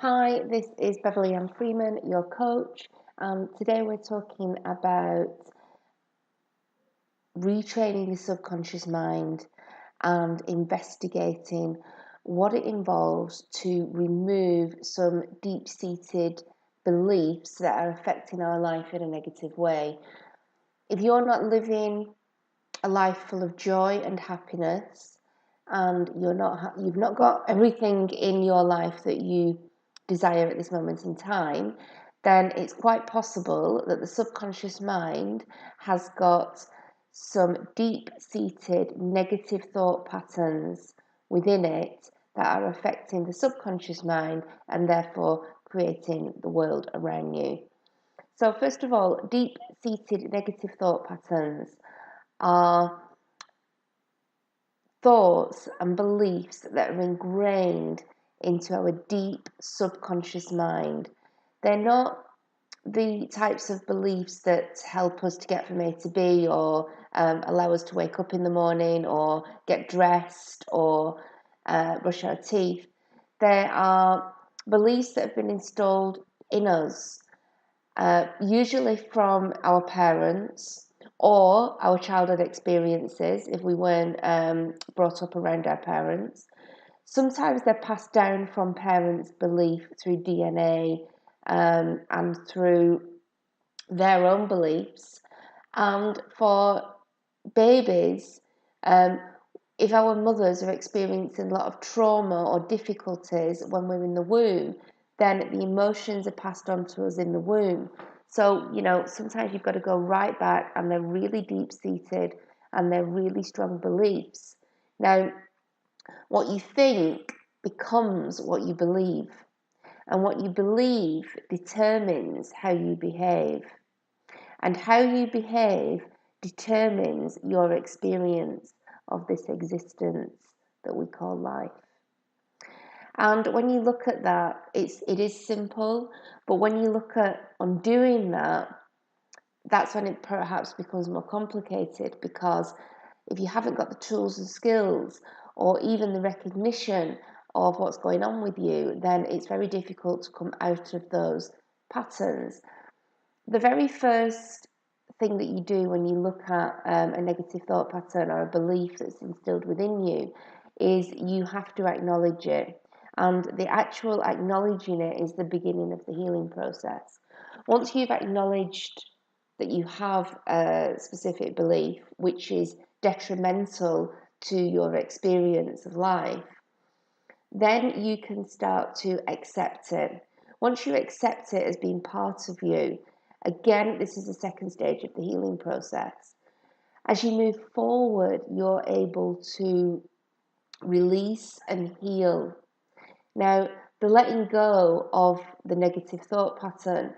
Hi, this is Beverley and Freeman, your coach, and today we're talking about retraining the subconscious mind and investigating what it involves to remove some deep-seated beliefs that are affecting our life in a negative way. If you're not living a life full of joy and happiness, and you've not got everything in your life that you desire at this moment in time, then it's quite possible that the subconscious mind has got some deep-seated negative thought patterns within it that are affecting the subconscious mind and therefore creating the world around you. So first of all, deep-seated negative thought patterns are thoughts and beliefs that are ingrained into our deep subconscious mind. They're not the types of beliefs that help us to get from A to B or allow us to wake up in the morning or get dressed or brush our teeth. They are beliefs that have been installed in us, usually from our parents or our childhood experiences if we weren't brought up around our parents. Sometimes they're passed down from parents' belief through DNA and through their own beliefs. And for babies, if our mothers are experiencing a lot of trauma or difficulties when we're in the womb, then the emotions are passed on to us in the womb. So, sometimes you've got to go right back, and they're really deep-seated and they're really strong beliefs. Now, what you think becomes what you believe, and what you believe determines how you behave, and how you behave determines your experience of this existence that we call life. And when you look at that, it is simple, but when you look at undoing that, that's when it perhaps becomes more complicated, because if you haven't got the tools and skills or even the recognition of what's going on with you, then it's very difficult to come out of those patterns. The very first thing that you do when you look at a negative thought pattern or a belief that's instilled within you is you have to acknowledge it. And the actual acknowledging it is the beginning of the healing process. Once you've acknowledged that you have a specific belief which is detrimental to your experience of life, then you can start to accept it. Once you accept it as being part of you, again, this is the second stage of the healing process. As you move forward, you're able to release and heal. Now, the letting go of the negative thought pattern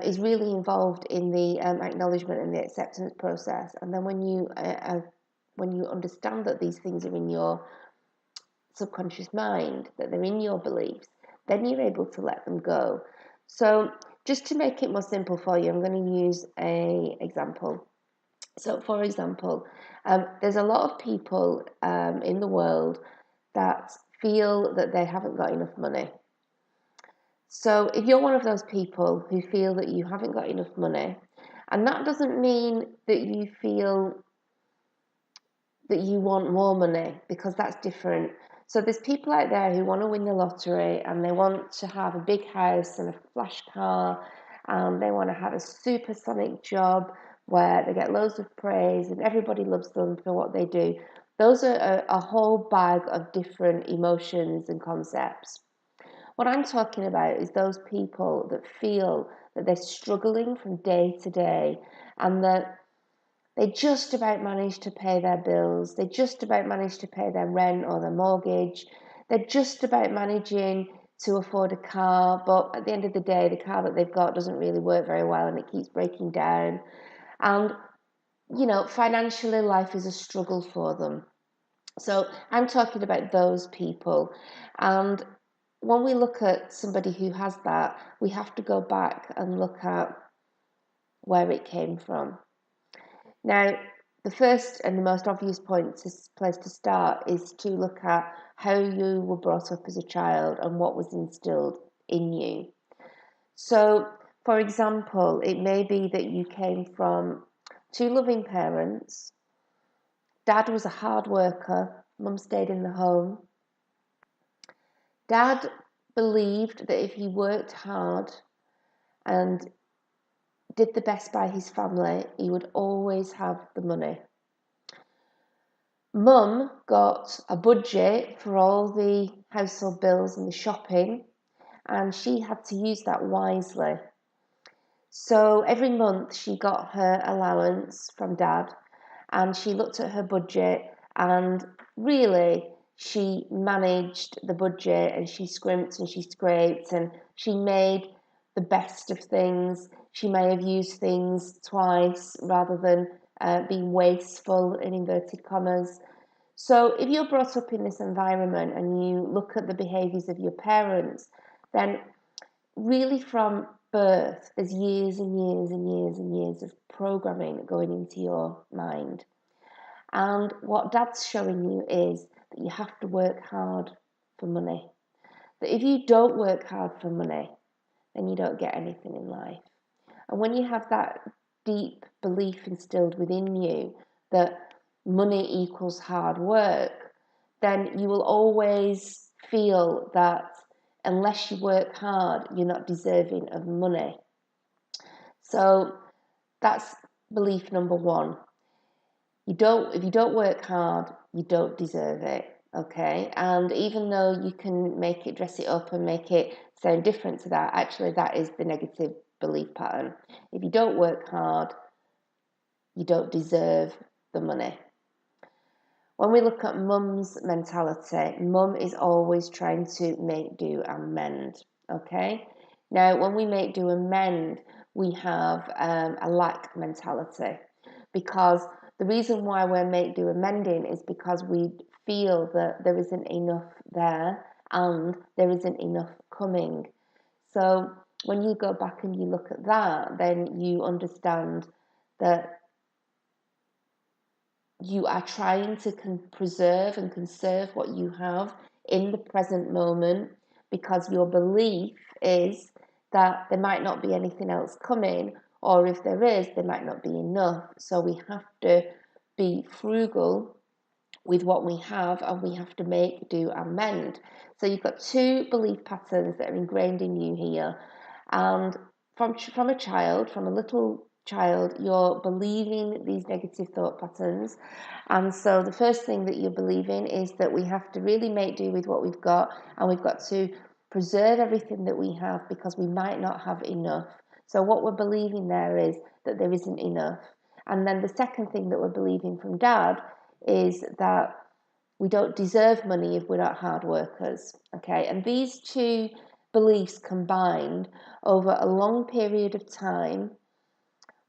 is really involved in the acknowledgement and the acceptance process. And then when you understand that these things are in your subconscious mind, that they're in your beliefs, then you're able to let them go. So just to make it more simple for you, I'm going to use an example. So for example, there's a lot of people in the world that feel that they haven't got enough money. So if you're one of those people who feel that you haven't got enough money, and that doesn't mean that you feel that you want more money, because that's different. So there's people out there who want to win the lottery and they want to have a big house and a flash car, and they want to have a supersonic job where they get loads of praise and everybody loves them for what they do. Those are a whole bag of different emotions and concepts. What I'm talking about is those people that feel that they're struggling from day to day, and that they just about manage to pay their bills. They just about manage to pay their rent or their mortgage. They're just about managing to afford a car, but at the end of the day, the car that they've got doesn't really work very well and it keeps breaking down. And, financially, life is a struggle for them. So I'm talking about those people. And when we look at somebody who has that, we have to go back and look at where it came from. Now, the first and the most obvious place to start is to look at how you were brought up as a child and what was instilled in you. So, for example, it may be that you came from 2 loving parents. Dad was a hard worker, mum stayed in the home. Dad believed that if he worked hard and did the best by his family, he would always have the money. Mum got a budget for all the household bills and the shopping, and she had to use that wisely. So every month she got her allowance from Dad, and she looked at her budget, and really she managed the budget, and she scrimped and she scraped, and she made the best of things. She may have used things twice rather than being wasteful, in inverted commas. So if you're brought up in this environment and you look at the behaviours of your parents, then really from birth, there's years and years and years and years of programming going into your mind. And what Dad's showing you is that you have to work hard for money. That if you don't work hard for money, then you don't get anything in life. And when you have that deep belief instilled within you that money equals hard work, then you will always feel that unless you work hard, you're not deserving of money. So that's belief number one. If you don't work hard, you don't deserve it. Okay, and even though you can dress it up and make it sound different to that, actually that is the negative belief pattern. If you don't work hard, you don't deserve the money. When we look at mum's mentality, mum is always trying to make do and mend. Okay, now when we make do and mend, we have a lack mentality, because the reason why we're make do and mending is because we feel that there isn't enough there and there isn't enough coming. So when you go back and you look at that, then you understand that you are trying to preserve and conserve what you have in the present moment, because your belief is that there might not be anything else coming, or if there is, there might not be enough. So we have to be frugal with what we have, and we have to make do and mend. So you've got 2 belief patterns that are ingrained in you here, and from a child, from a little child, you're believing these negative thought patterns. And so the first thing that you're believing is that we have to really make do with what we've got, and we've got to preserve everything that we have because we might not have enough. So what we're believing there is that there isn't enough. And then the second thing that we're believing from Dad is that we don't deserve money if we're not hard workers. Okay, and these 2 beliefs combined over a long period of time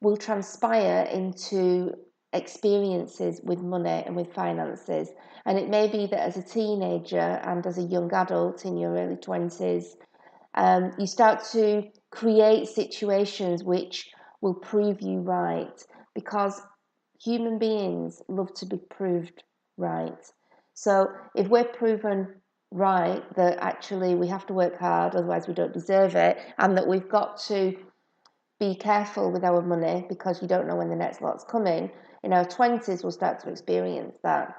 will transpire into experiences with money and with finances. And it may be that as a teenager and as a young adult in your early 20s, you start to create situations which will prove you right, because human beings love to be proved right. So if we're proven right that actually we have to work hard, otherwise we don't deserve it, and that we've got to be careful with our money because you don't know when the next lot's coming, in our 20s we'll start to experience that.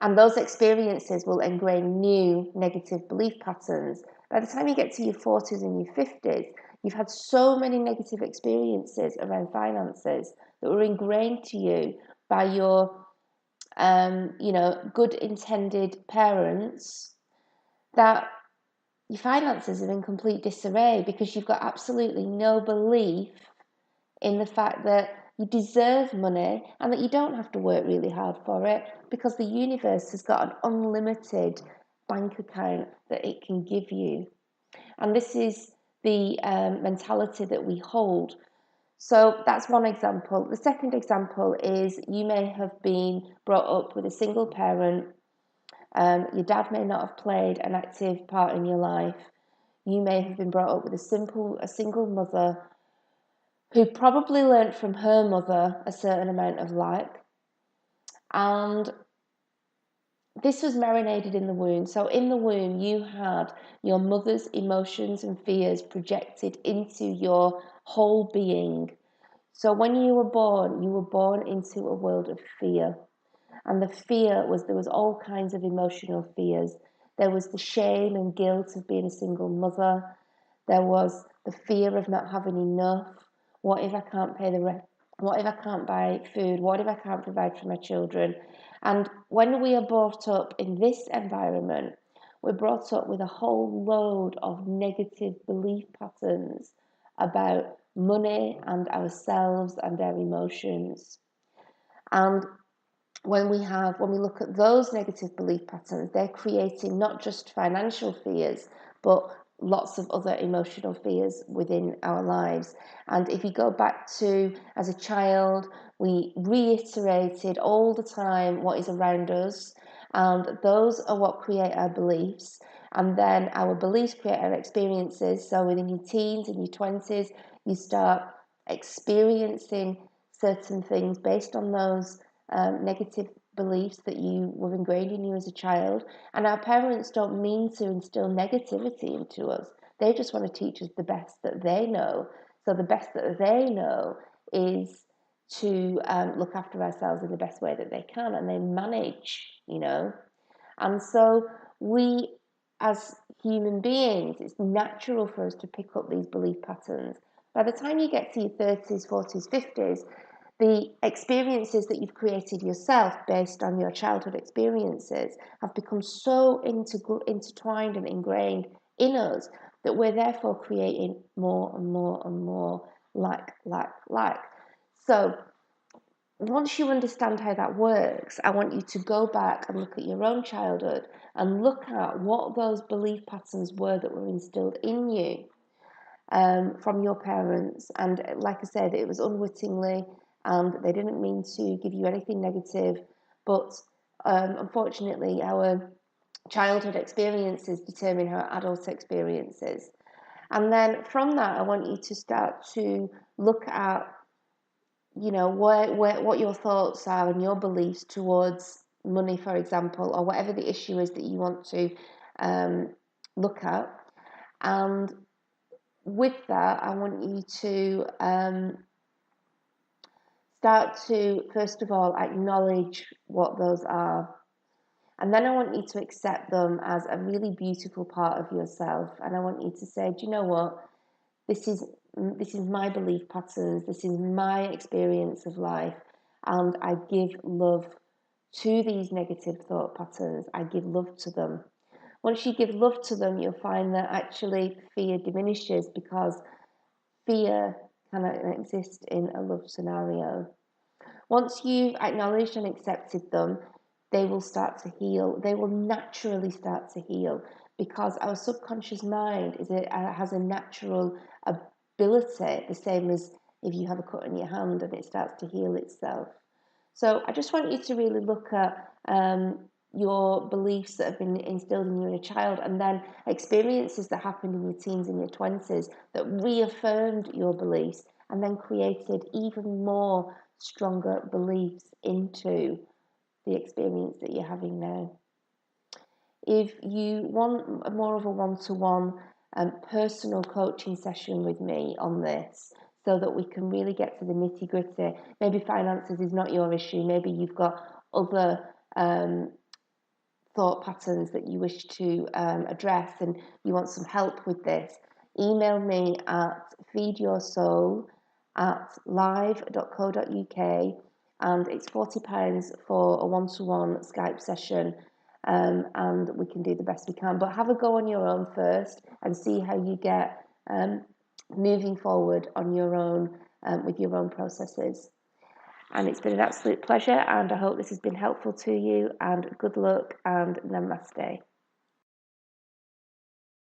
And those experiences will ingrain new negative belief patterns. By the time you get to your 40s and your 50s, you've had so many negative experiences around finances that were ingrained to you by your, good intended parents, that your finances are in complete disarray because you've got absolutely no belief in the fact that you deserve money and that you don't have to work really hard for it, because the universe has got an unlimited bank account that it can give you. And this is the mentality that we hold. So that's one example. The second example is you may have been brought up with a single parent. Your dad may not have played an active part in your life. You may have been brought up with a single mother who probably learnt from her mother a certain amount of like, and this was marinated in the womb. So in the womb, you had your mother's emotions and fears projected into your whole being. So when you were born into a world of fear. And the fear was, there was all kinds of emotional fears. There was the shame and guilt of being a single mother. There was the fear of not having enough. What if I can't pay the rent? What if I can't buy food? What if I can't provide for my children? And when we are brought up in this environment, we're brought up with a whole load of negative belief patterns about money and ourselves and our emotions. And when we look at those negative belief patterns, they're creating not just financial fears, but lots of other emotional fears within our lives. And if you go back to, as a child, we reiterated all the time what is around us, and those are what create our beliefs. And then our beliefs create our experiences. So within your teens and your 20s, you start experiencing certain things based on those negative beliefs that you were ingrained in you as a child. And our parents don't mean to instill negativity into us. They just want to teach us the best that they know. So the best that they know is to look after ourselves in the best way that they can, and they manage, And so we, as human beings, it's natural for us to pick up these belief patterns. By the time you get to your 30s, 40s, 50s, the experiences that you've created yourself based on your childhood experiences have become so intertwined and ingrained in us that we're therefore creating more and more and more like. So once you understand how that works, I want you to go back and look at your own childhood and look at what those belief patterns were that were instilled in you from your parents. And like I said, it was unwittingly, and they didn't mean to give you anything negative, but unfortunately our childhood experiences determine our adult experiences. And then from that, I want you to start to look at, what your thoughts are and your beliefs towards money, for example, or whatever the issue is that you want to look at. And with that, I want you to start to, first of all, acknowledge what those are. And then I want you to accept them as a really beautiful part of yourself. And I want you to say, do you know what? This is my belief patterns. This is my experience of life. And I give love to these negative thought patterns. I give love to them. Once you give love to them, you'll find that actually fear diminishes, because fear cannot exist in a love scenario. Once you've acknowledged and accepted them, they will start to heal. They will naturally start to heal, because our subconscious mind has a natural ability, the same as if you have a cut on your hand and it starts to heal itself. So I just want you to really look at your beliefs that have been instilled in you as a child, and then experiences that happened in your teens and your 20s that reaffirmed your beliefs and then created even more stronger beliefs into the experience that you're having now. If you want more of a one-to-one personal coaching session with me on this, so that we can really get to the nitty-gritty, maybe finances is not your issue, maybe you've got other thought patterns that you wish to address and you want some help with this, email me at feedyoursoul@live.co.uk, and it's £40 for a one-to-one Skype session, and we can do the best we can. But have a go on your own first and see how you get moving forward on your own with your own processes. And it's been an absolute pleasure, and I hope this has been helpful to you, and good luck and namaste.